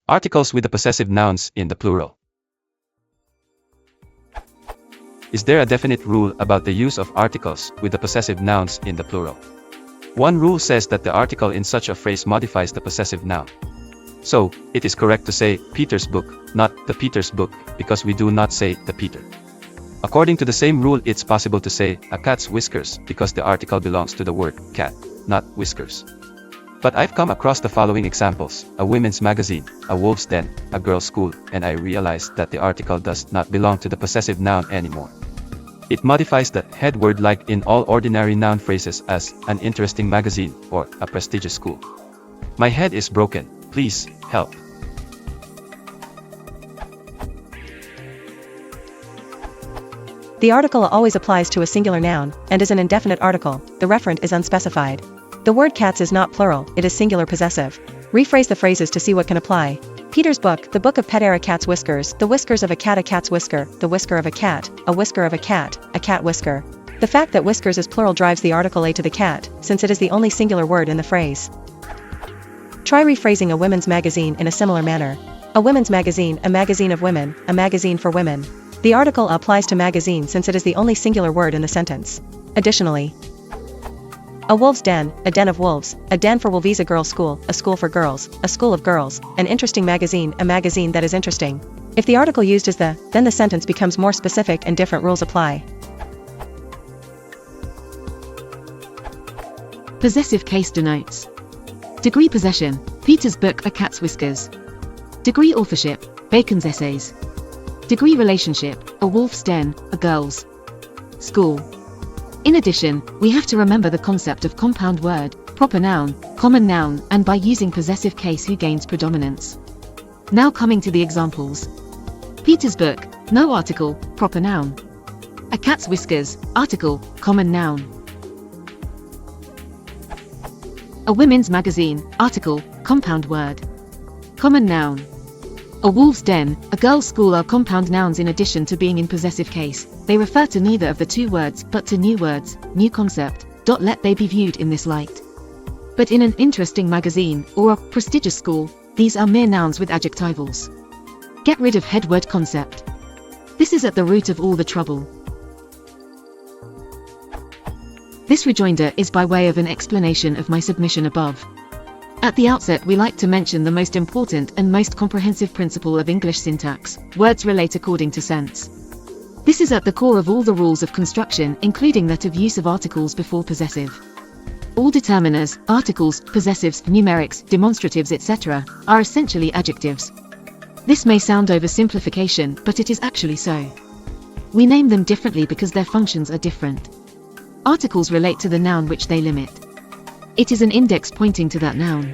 Articles with the possessive nouns in the plural. Is there a definite rule about the use of articles with the possessive nouns in the plural? One rule says that the article in such a phrase modifies the possessive noun. So, it is correct to say Peter's book, not the Peter's book, because we do not say the Peter. According to the same rule, it's possible to say a cat's whiskers because the article belongs to the word cat, not whiskers. But I've come across the following examples: a women's magazine, a wolf's den, a girl's school, and I realized that the article does not belong to the possessive noun anymore. It modifies the head word like in all ordinary noun phrases as an interesting magazine or a prestigious school. My head is broken, please help. The article always applies to a singular noun, and is an indefinite article. The referent is unspecified. The word cats is not plural, it is singular possessive. Rephrase the phrases to see what can apply. Peter's book, the book of pet air, a cat's whiskers, the whiskers of a cat's whisker, the whisker of a cat whisker. The fact that whiskers is plural drives the article a to the cat, since it is the only singular word in the phrase. Try rephrasing a women's magazine in a similar manner. A women's magazine, a magazine of women, a magazine for women. The article applies to magazine since it is the only singular word in the sentence. Additionally, a wolf's den, a den of wolves, a den for wolves, a girls' school, a school for girls, a school of girls, an interesting magazine, a magazine that is interesting. If the article used is the, then the sentence becomes more specific and different rules apply. Possessive case denotes degree possession, Peter's book, a cat's whiskers. Degree authorship, Bacon's essays. Degree relationship, a wolf's den, a girl's school. In addition, we have to remember the concept of compound word, proper noun, common noun, and by using possessive case who gains predominance. Now coming to the examples. Peter's book, no article, proper noun. A cat's whiskers, article, common noun. A women's magazine, article, compound word. Common noun. A wolf's den, a girl's school are compound nouns. In addition to being in possessive case, they refer to neither of the two words but to new words, new concept. Let they be viewed in this light. But in an interesting magazine or a prestigious school, these are mere nouns with adjectivals. Get rid of head word concept. This is at the root of all the trouble. This rejoinder is by way of an explanation of my submission above. At the outset, we like to mention the most important and most comprehensive principle of English syntax: words relate according to sense. This is at the core of all the rules of construction, including that of use of articles before possessive. All determiners, articles, possessives, numerics, demonstratives, etc., are essentially adjectives. This may sound oversimplification, but it is actually so. We name them differently because their functions are different. Articles relate to the noun which they limit. It is an index pointing to that noun.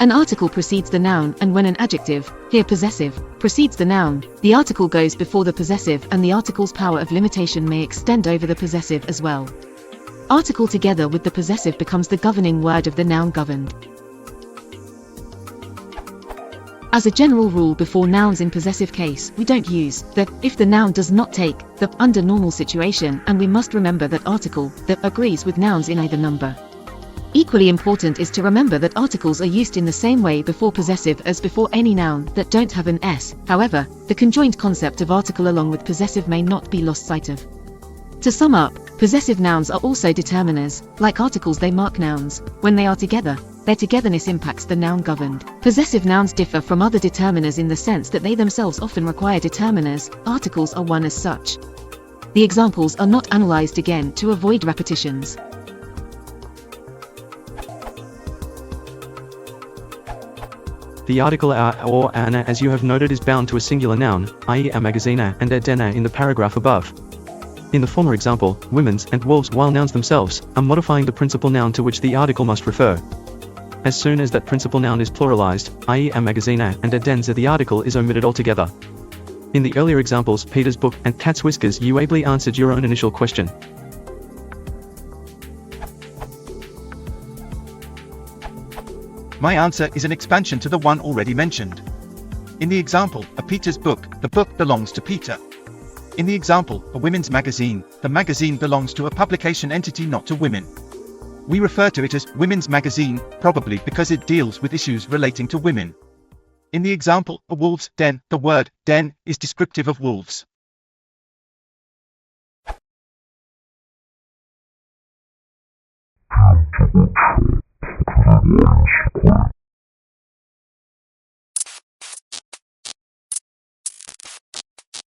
An article precedes the noun, and when an adjective, here possessive, precedes the noun, the article goes before the possessive, and the article's power of limitation may extend over the possessive as well. Article together with the possessive becomes the governing word of the noun governed. As a general rule, before nouns in possessive case, we don't use the if the noun does not take the under normal situation, and we must remember that article the agrees with nouns in either number. Equally important is to remember that articles are used in the same way before possessive as before any noun that don't have an s. However, the conjoined concept of article along with possessive may not be lost sight of. To sum up, possessive nouns are also determiners. Like articles, they mark nouns. When they are together, their togetherness impacts the noun governed. Possessive nouns differ from other determiners in the sense that they themselves often require determiners. Articles are one as such. The examples are not analyzed again to avoid repetitions. The article a or an, as you have noted, is bound to a singular noun, i.e. a magazine and a den in the paragraph above. In the former example, women's and wolves, while nouns themselves, are modifying the principal noun to which the article must refer. As soon as that principal noun is pluralized, i.e. a magazine and a den, the article is omitted altogether. In the earlier examples, Peter's book and cat's whiskers, you ably answered your own initial question. My answer is an expansion to the one already mentioned. In the example, a Peter's book, the book belongs to Peter. In the example, a women's magazine, the magazine belongs to a publication entity, not to women. We refer to it as women's magazine, probably because it deals with issues relating to women. In the example, a wolf's den, the word den is descriptive of wolves.